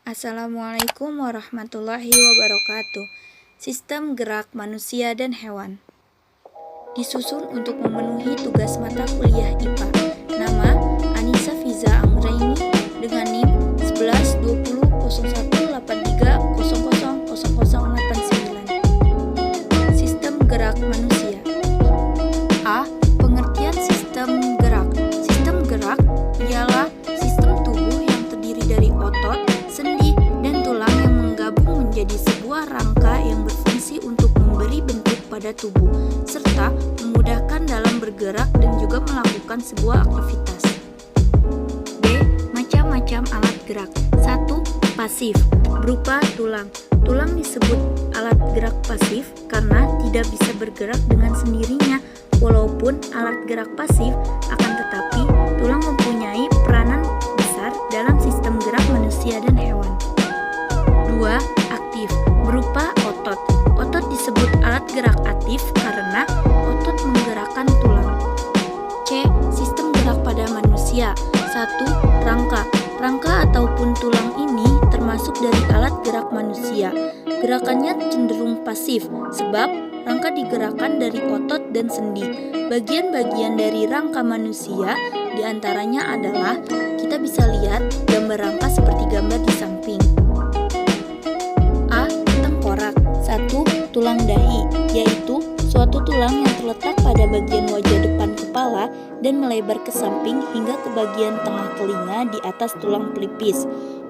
Assalamualaikum warahmatullahi wabarakatuh. Sistem gerak manusia dan hewan disusun untuk memenuhi tugas mata kuliah IPA. Nama Anissa Fiza Anggraini dengan NIM 11200183000089. Sistem gerak manusia. A. Pengertian sistem gerak. Sistem gerak ialah sistem tubuh yang terdiri dari otot, sendi, dan tulang yang menggabung menjadi sebuah rangka yang berfungsi untuk memberi bentuk pada tubuh, serta memudahkan dalam bergerak dan juga melakukan sebuah aktivitas. B. Macam-macam alat gerak. 1. Pasif, berupa tulang. Tulang disebut alat gerak pasif karena tidak bisa bergerak dengan sendirinya. Walaupun alat gerak pasif, akan tetapi tulang mempunyai peranan besar dalam sistem gerak manusia dan hewan. 2. Aktif, berupa otot. Otot disebut alat gerak aktif karena otot menggerakkan tulang. C. Sistem gerak pada manusia. 1. Rangka. Rangka ataupun tulang ini termasuk dari alat gerak manusia. Gerakannya cenderung pasif sebab rangka digerakkan dari otot dan sendi. Bagian-bagian dari rangka manusia diantaranya adalah kita bisa lihat gambar rangka seperti gambar di samping. A. Tengkorak. 1. Tulang dahi, yaitu suatu tulang yang terletak pada bagian wajah depan kepala dan melebar ke samping hingga ke bagian tengah telinga di atas tulang pelipis.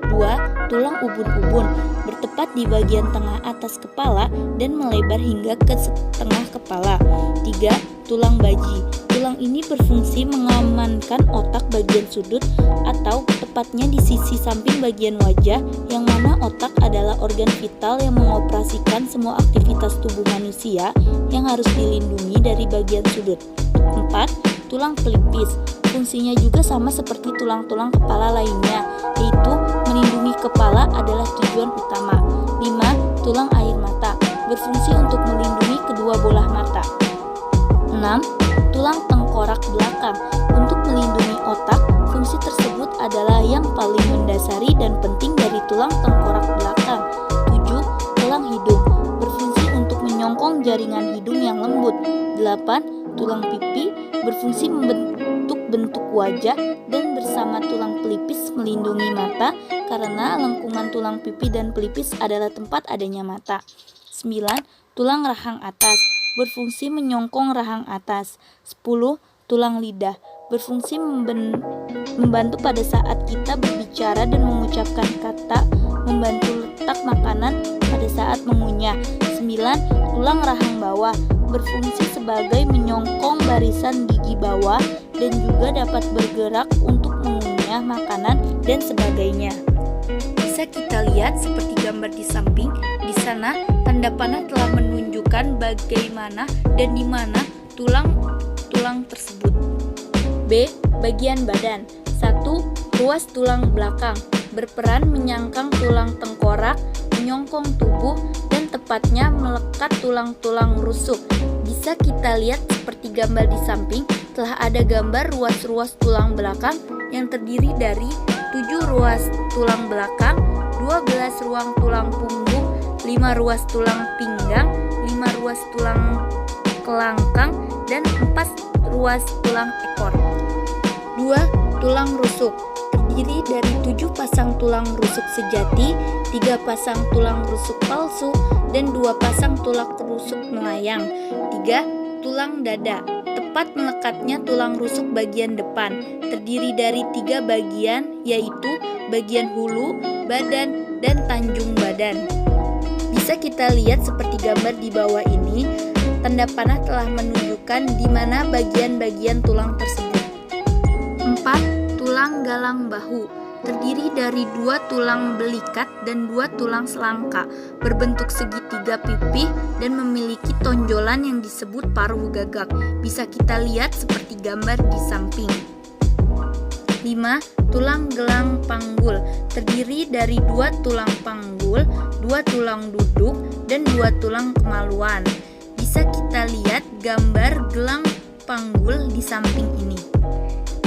2. Tulang ubun-ubun, bertepat di bagian tengah atas kepala dan melebar hingga ke setengah kepala. 3. Tulang baji. Tulang ini berfungsi mengamankan otak bagian sudut atau tepatnya di sisi samping bagian wajah, yang mana otak adalah organ vital yang mengoperasikan semua aktivitas tubuh manusia yang harus dilindungi dari bagian sudut. 4. Tulang pelipis. Fungsinya juga sama seperti tulang-tulang kepala lainnya, yaitu melindungi kepala adalah tujuan utama. 5. Tulang air mata, berfungsi untuk melindungi kedua bola mata. 6. Tulang tengkorak belakang, untuk melindungi otak. Fungsi tersebut adalah yang paling mendasari dan penting dari tulang tengkorak belakang. 7. Tulang hidung, berfungsi untuk menyongkong jaringan hidung yang lembut. 8. Tulang pipi, berfungsi membentuk bentuk wajah dan bersama tulang pelipis melindungi mata karena lengkungan tulang pipi dan pelipis adalah tempat adanya mata. 9. Tulang rahang atas, berfungsi menyongkong rahang atas. 10. Tulang lidah, berfungsi membantu pada saat kita berbicara dan mengucapkan kata, membantu letak makanan pada saat mengunyah. 9. Tulang rahang bawah, berfungsi sebagai menyongkong barisan gigi bawah dan juga dapat bergerak untuk mengunyah makanan dan sebagainya. Bisa kita lihat seperti gambar di samping. Di sana tanda panah telah menunjukkan bagaimana dan di mana tulang-tulang tersebut. B. Bagian badan. 1. Ruas tulang belakang, berperan menyangkang tulang tengkorak, menyongkong tubuh, dan tepatnya melekat tulang-tulang rusuk. Bisa kita lihat seperti gambar di samping, telah ada gambar ruas-ruas tulang belakang yang terdiri dari 7 ruas tulang belakang, 12 ruang tulang punggung, 5 ruas tulang pinggang, 5 ruas tulang kelangkang, dan 4 ruas tulang ekor. 2. Tulang rusuk, terdiri dari 7 pasang tulang rusuk sejati, 3 pasang tulang rusuk palsu, dan 2 pasang tulang rusuk melayang. 3. Tulang dada, tepat melekatnya tulang rusuk bagian depan, terdiri dari 3 bagian, yaitu bagian hulu, badan, dan tanjung badan. Bisa kita lihat seperti gambar di bawah ini, tanda panah telah menunjukkan di mana bagian-bagian tulang tersebut. 4. Tulang galang bahu, terdiri dari 2 tulang belikat dan 2 tulang selangka, berbentuk segitiga pipih dan memiliki tonjolan yang disebut paruh gagak. Bisa kita lihat seperti gambar di samping. 5. Tulang gelang panggul, terdiri dari 2 tulang panggul, 2 tulang duduk, dan 2 tulang kemaluan. Bisa kita lihat gambar gelang panggul di samping ini.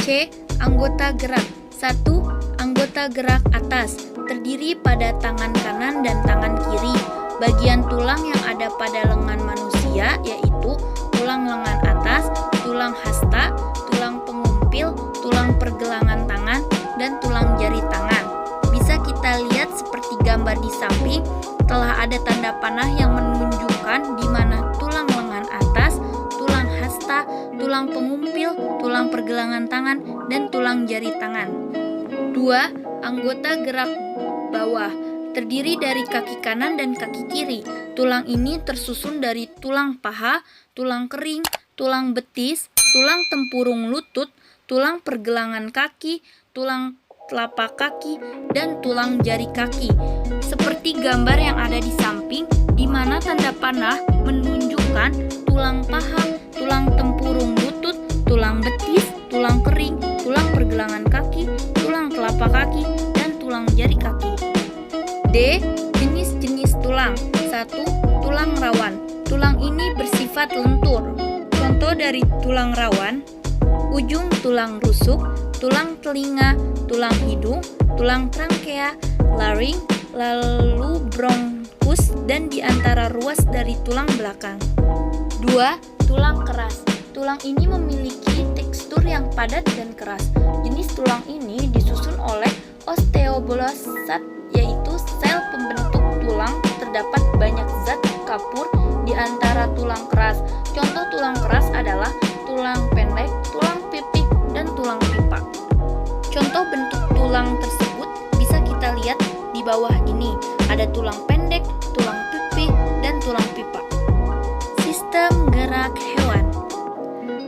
C. Anggota gerak. 1. Anggota gerak atas, terdiri pada tangan kanan dan tangan kiri. Bagian tulang yang ada pada lengan manusia yaitu tulang lengan atas, tulang hasta, tulang pengumpil, tulang pergelangan tangan, dan tulang jari tangan. Bisa kita lihat seperti gambar di samping, telah ada tanda panah yang menunjukkan di mana tulang lengan atas, tulang hasta, tulang pengumpil, tulang pergelangan tangan, dan tulang jari tangan. 2. Anggota gerak bawah terdiri dari kaki kanan dan kaki kiri. Tulang ini tersusun dari tulang paha, tulang kering, tulang betis, tulang tempurung lutut, tulang pergelangan kaki, tulang telapak kaki, dan tulang jari kaki. Seperti gambar yang ada di samping, di mana tanda panah menunjukkan tulang paha, tulang tempurung lutut, tulang betis, tulang kering, tulang pergelangan kaki, tulang telapak kaki, dan tulang jari kaki. D. Jenis-jenis tulang. 1. Tulang rawan. Tulang ini bersifat lentur. Contoh dari tulang rawan: ujung tulang rusuk, tulang telinga, tulang hidung, tulang trankea, laring, lalu bronkus, dan di antara ruas dari tulang belakang. 2. Tulang keras. Tulang ini memiliki tekstur yang padat dan keras. Jenis tulang ini disusun oleh osteoblasat, yaitu sel pembentuk tulang. Terdapat banyak zat kapur di antara tulang keras. Contoh tulang keras adalah tulang pendek, tulang pipih, dan tulang pipa. Contoh bentuk tulang tersebut bisa kita lihat di bawah ini. Ada tulang pendek, tulang pipih, dan tulang pipa. Sistem gerak hewan.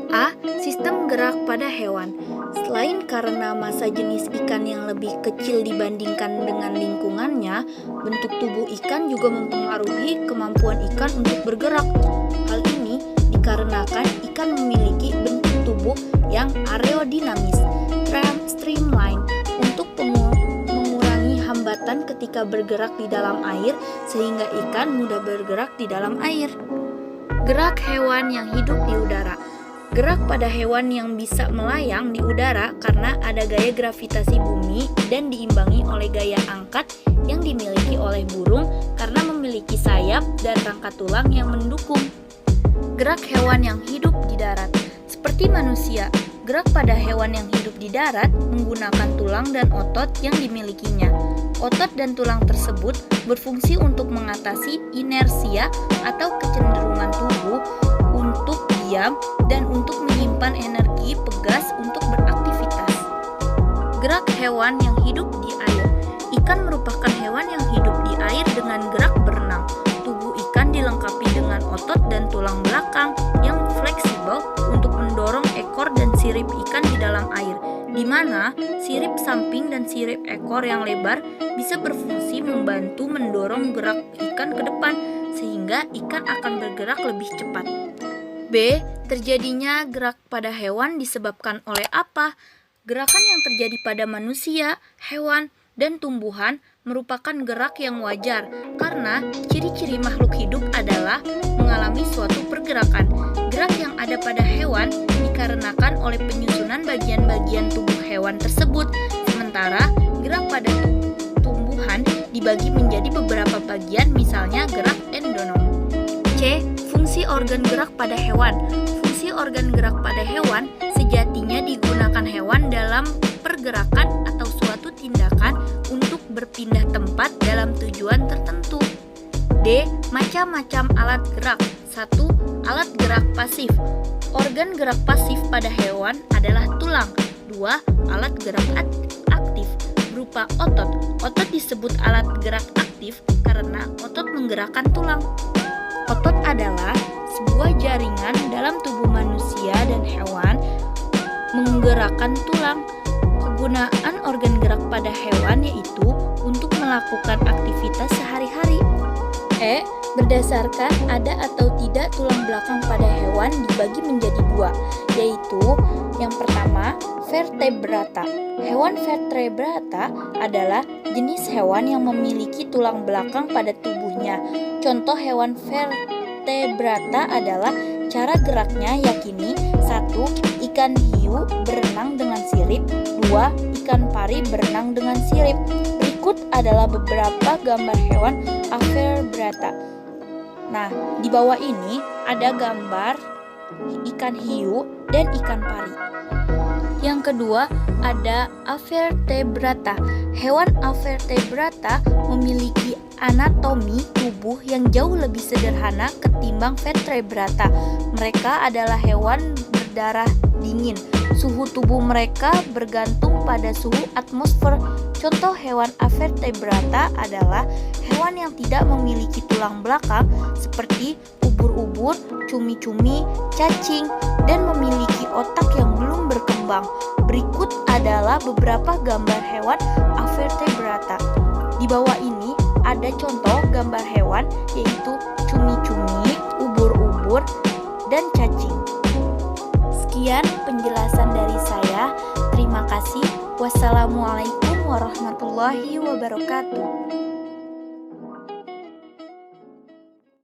A. Sistem gerak pada hewan. Selain karena massa jenis ikan yang lebih kecil dibandingkan dengan lingkungannya, bentuk tubuh ikan juga mempengaruhi kemampuan ikan untuk bergerak. Hal ini dikarenakan ikan memiliki bentuk tubuh yang aerodinamis, streamline, untuk mengurangi hambatan ketika bergerak di dalam air, sehingga ikan mudah bergerak di dalam air. Gerak hewan yang hidup di udara. Gerak pada hewan yang bisa melayang di udara karena ada gaya gravitasi bumi dan diimbangi oleh gaya angkat yang dimiliki oleh burung karena memiliki sayap dan rangka tulang yang mendukung. Gerak hewan yang hidup di darat. Seperti manusia, gerak pada hewan yang hidup di darat menggunakan tulang dan otot yang dimilikinya. Otot dan tulang tersebut berfungsi untuk mengatasi inersia atau kecenderungan tubuh untuk diam dan untuk menyimpan energi pegas untuk beraktivitas. Gerak hewan yang hidup di air. Ikan merupakan hewan yang hidup di air dengan gerak berenang. Tubuh ikan dilengkapi dengan otot dan tulang belakang yang fleksibel untuk mendorong ekor dan sirip ikan di dalam air, di mana sirip samping dan sirip ekor yang lebar bisa berfungsi membantu mendorong gerak ikan ke depan, sehingga ikan akan bergerak lebih cepat. B. Terjadinya gerak pada hewan disebabkan oleh apa? Gerakan yang terjadi pada manusia, hewan, dan tumbuhan merupakan gerak yang wajar karena ciri-ciri makhluk hidup adalah mengalami suatu pergerakan. Gerak yang ada pada hewan dikarenakan oleh penyusunan bagian-bagian tubuh hewan tersebut, sementara gerak pada tumbuhan dibagi menjadi beberapa bagian, misalnya gerak endonom. C. Fungsi organ gerak pada hewan. Fungsi organ gerak pada hewan sejatinya digunakan hewan dalam pergerakan atau suatu tindakan untuk berpindah tempat dalam tujuan tertentu. D. Macam-macam alat gerak. 1. Alat gerak pasif. Organ gerak pasif pada hewan adalah tulang. 2. Alat gerak aktif berupa otot. Otot disebut alat gerak aktif karena otot menggerakkan tulang. Otot adalah sebuah jaringan dalam tubuh manusia dan hewan menggerakkan tulang. Kegunaan organ gerak pada hewan yaitu untuk melakukan aktivitas sehari-hari. E. Berdasarkan ada atau tidak tulang belakang pada hewan dibagi menjadi dua, yaitu yang pertama, vertebrata. Hewan vertebrata adalah jenis hewan yang memiliki tulang belakang pada tubuhnya. Contoh hewan vertebrata adalah cara geraknya yakini 1. Ikan hiu berenang dengan sirip. 2. Ikan pari berenang dengan sirip. Berikut Berikut adalah beberapa gambar hewan avertebrata. Nah, di bawah ini ada gambar ikan hiu dan ikan pari. Yang kedua ada avertebrata. Hewan avertebrata memiliki anatomi tubuh yang jauh lebih sederhana ketimbang vertebrata. Mereka adalah hewan berdarah dingin. Suhu tubuh mereka bergantung pada suhu atmosfer. Contoh hewan avertebrata adalah hewan yang tidak memiliki tulang belakang seperti ubur-ubur, cumi-cumi, cacing, dan memiliki otak yang belum berkembang. Berikut adalah beberapa gambar hewan avertebrata. Di bawah ini ada contoh gambar hewan yaitu cumi-cumi, ubur-ubur, dan cacing. Sekian penjelasan dari saya. Terima kasih. Wassalamualaikum warahmatullahi wabarakatuh.